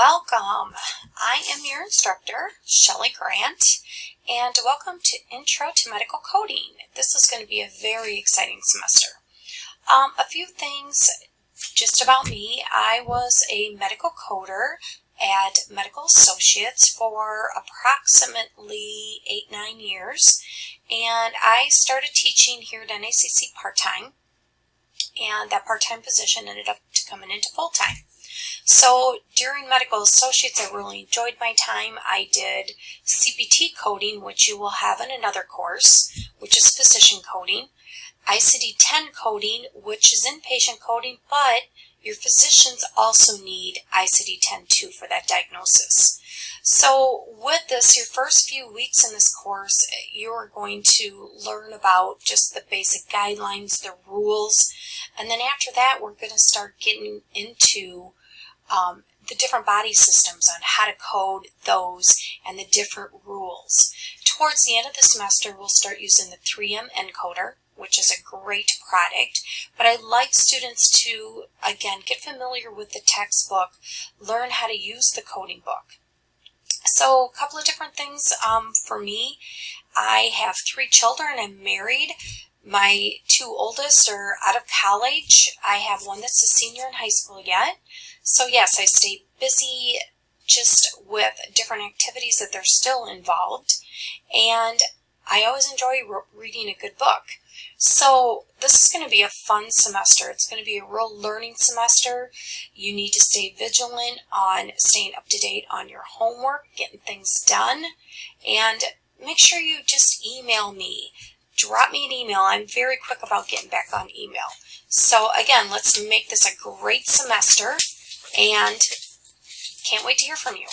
Welcome. I am your instructor, Shelley Grant, and welcome to Intro to Medical Coding. This is going to be a very exciting semester. A few things just about me. I was a medical coder at Medical Associates for approximately 8-9 years, and I started teaching here at NACC part-time, and that part-time position ended up coming into full-time. So during Medical Associates, I really enjoyed my time. I did CPT coding, which you will have in another course, which is physician coding. ICD-10 coding, which is inpatient coding, but your physicians also need ICD-10 too for that diagnosis. So with this, your first few weeks in this course, you're going to learn about just the basic guidelines, the rules, and then after that, we're going to start getting into the different body systems on how to code those and the different rules. Towards the end of the semester, we'll start using the 3M encoder, which is a great product, but I'd like students to, again, get familiar with the textbook, learn how to use the coding book. So a couple of different things for me. I have 3 children. I'm married. My 2 oldest are out of college. I have one that's a senior in high school yet. So yes, I stay busy just with different activities that they're still involved. And I always enjoy reading a good book. So this is going to be a fun semester. It's going to be a real learning semester. You need to stay vigilant on staying up to date on your homework, getting things done, and make sure you just email me. Drop me an email. I'm very quick about getting back on email. So again, let's make this a great semester, and can't wait to hear from you.